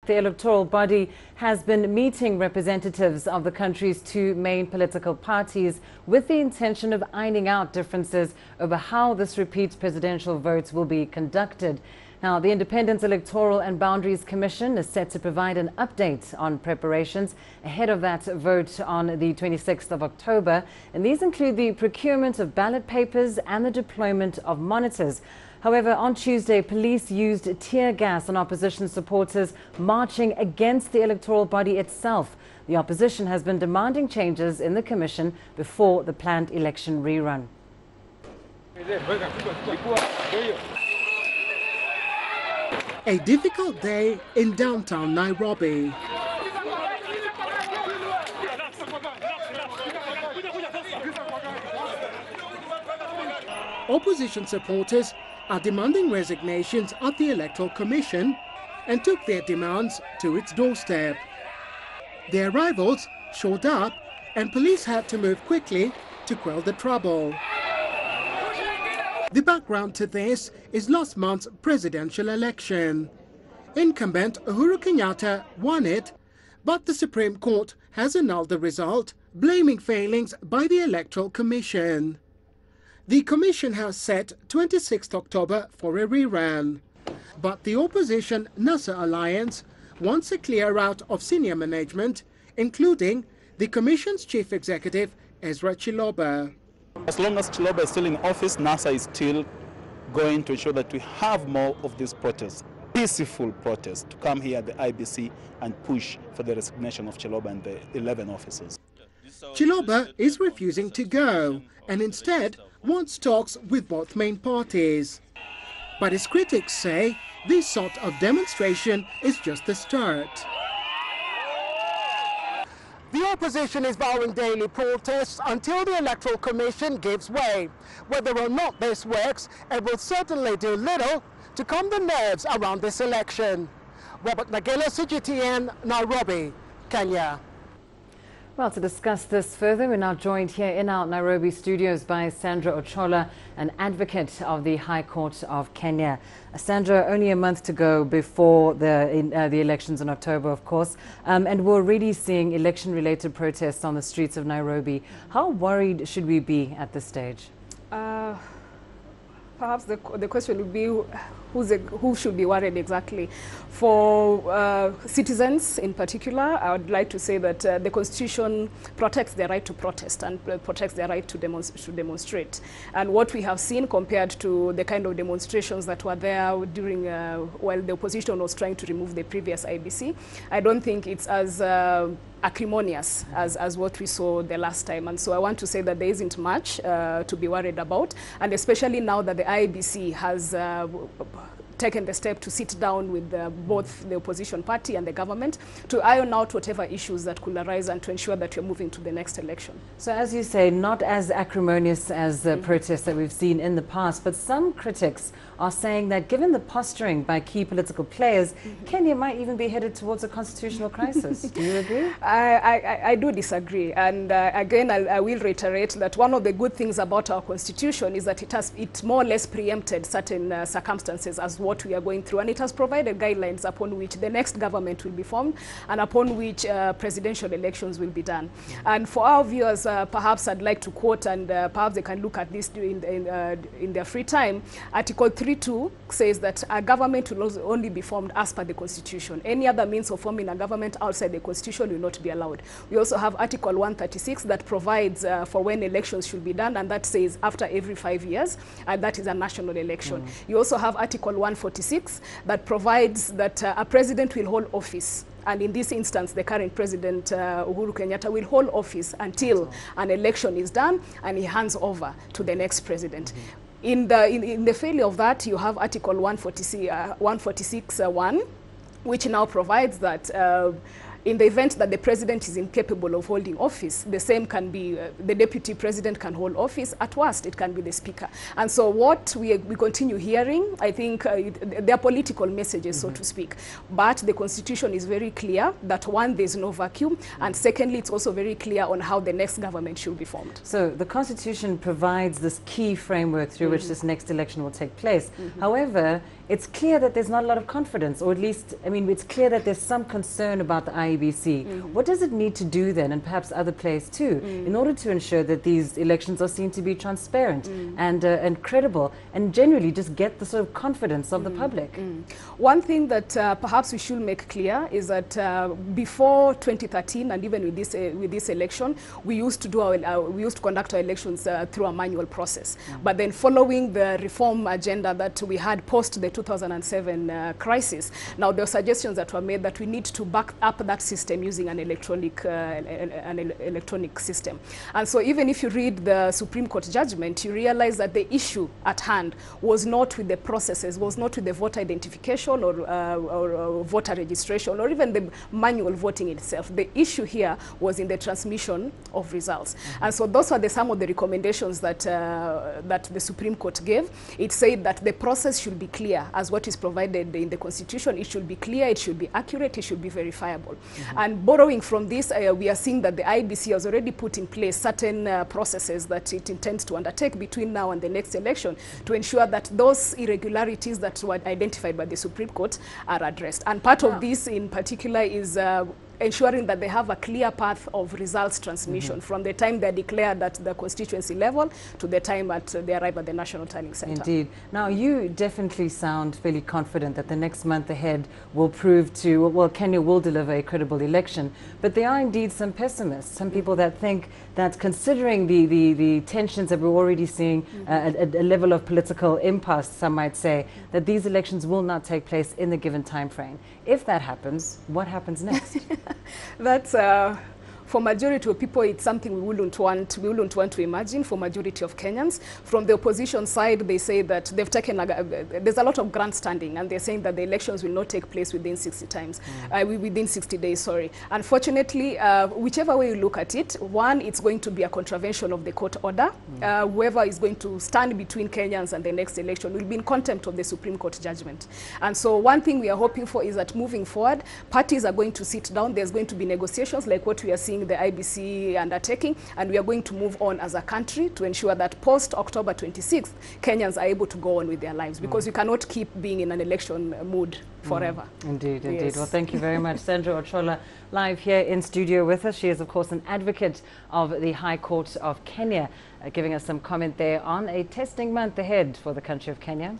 The electoral body has been meeting representatives of the country's two main political parties with the intention of ironing out differences over how this repeat presidential vote will be conducted. Now, the Independent Electoral and Boundaries Commission is set to provide an update on preparations ahead of that vote on the 26th of October. And these include the procurement of ballot papers and the deployment of monitors. However, on Tuesday, police used tear gas on opposition supporters marching against the electoral body itself. The opposition has been demanding changes in the commission before the planned election rerun. A difficult day in downtown Nairobi. Opposition supporters are demanding resignations at the Electoral Commission and took their demands to its doorstep. Their rivals showed up and police had to move quickly to quell the trouble. The background to this is last month's presidential election. Incumbent Uhuru Kenyatta won it, but the Supreme Court has annulled the result, blaming failings by the Electoral Commission. The Commission has set 26th October for a rerun, but the opposition NASA Alliance wants a clear route of senior management, including the Commission's Chief Executive, Ezra Chiloba. As long as Chiloba is still in office, NASA is still going to ensure that we have more of these protests, peaceful protests, to come here at the IEBC and push for the resignation of Chiloba and the 11 officers. Chiloba is refusing to go and instead wants talks with both main parties. But his critics say this sort of demonstration is just the start. The opposition is vowing daily protests until the Electoral Commission gives way. Whether or not this works, it will certainly do little to calm the nerves around this election. Robert Nagela, CGTN, Nairobi, Kenya. Well, to discuss this further, we're now joined here in our Nairobi studios by Sandra Ochola, an advocate of the High Court of Kenya. Sandra, only a month to go before the elections in October, of course, and we're already seeing election-related protests on the streets of Nairobi. How worried should we be at this stage? Perhaps the question would be who should be worried exactly. For citizens in particular, I would like to say that the Constitution protects their right to protest and protects their right to demonstrate. And what we have seen compared to the kind of demonstrations that were there during while the opposition was trying to remove the previous IEBC, I don't think it's as acrimonious as what we saw the last time. And so I want to say that there isn't much to be worried about, and especially now that the IEBC has taken the step to sit down with both the opposition party and the government to iron out whatever issues that could arise and to ensure that we're moving to the next election. So as you say, not as acrimonious as the protests that we've seen in the past, but some critics are saying that given the posturing by key political players, Kenya might even be headed towards a constitutional crisis. Do you agree? I do disagree. And again, I will reiterate that one of the good things about our constitution is that it more or less preempted certain circumstances as what we are going through, and it has provided guidelines upon which the next government will be formed and upon which presidential elections will be done. And for our viewers, perhaps I'd like to quote, and perhaps they can look at this in their free time. Article 3.2 says that a government will only be formed as per the Constitution. Any other means of forming a government outside the Constitution will not be allowed. We also have Article 136 that provides for when elections should be done, and that says after every 5 years, and that is a national election. You also have Article 146 that provides that a president will hold office. And in this instance, the current president, Uhuru Kenyatta, will hold office until an election is done and he hands over to the next president. In the failure of that, you have Article 146.1, which now provides that in the event that the president is incapable of holding office, the same can be, the deputy president can hold office. At worst, it can be the speaker. And so what we continue hearing, I think they are political messages, so to speak. But the Constitution is very clear that one, there's no vacuum. And secondly, it's also very clear on how the next government should be formed. So the Constitution provides this key framework through which this next election will take place. However, it's clear that there's not a lot of confidence, or at least, I mean, it's clear that there's some concern about the IEBC. What does it need to do then, and perhaps other players too, in order to ensure that these elections are seen to be transparent and credible, and generally just get the sort of confidence of the public? One thing that perhaps we should make clear is that before 2013, and even with this election, we used to conduct our elections through a manual process. But then, following the reform agenda that we had post the 2007 crisis, now there were suggestions that were made that we need to back up that system using an electronic system. And so, even if you read the Supreme Court judgment, you realize that the issue at hand was not with the processes, was not with the voter identification or voter registration, or even the manual voting itself. The issue here was in the transmission of results. And so those are some of the recommendations that that the Supreme Court gave. It said that the process should be clear as what is provided in the Constitution. It should be clear, it should be accurate, it should be verifiable. And borrowing from this, we are seeing that the IEBC has already put in place certain processes that it intends to undertake between now and the next election to ensure that those irregularities that were identified by the Supreme Court are addressed. And part of this in particular is ensuring that they have a clear path of results transmission from the time they're declared at the constituency level to the time they arrive at the National Tallying Center. Indeed. Now, you definitely sound fairly confident that the next month ahead will prove to, well, Kenya will deliver a credible election. But there are indeed some pessimists, some people that think that considering the tensions that we're already seeing, a level of political impasse, some might say, that these elections will not take place in the given time frame. If that happens, what happens next? That's for majority of people, it's something we wouldn't want to imagine. For majority of Kenyans, from the opposition side, they say that they've taken there's a lot of grandstanding, and they're saying that the elections will not take place within 60 days. Sorry. Unfortunately, whichever way you look at it, one, it's going to be a contravention of the court order. Whoever is going to stand between Kenyans and the next election will be in contempt of the Supreme Court judgment. And so, one thing we are hoping for is that moving forward, parties are going to sit down. There's going to be negotiations like what we are seeing the IEBC undertaking, and we are going to move on as a country to ensure that post October 26th, Kenyans are able to go on with their lives, because you cannot keep being in an election mood forever. Indeed, indeed. Yes. Well, thank you very much. Sandra Ochola, live here in studio with us. She is, of course, an advocate of the High Court of Kenya, giving us some comment there on a testing month ahead for the country of Kenya.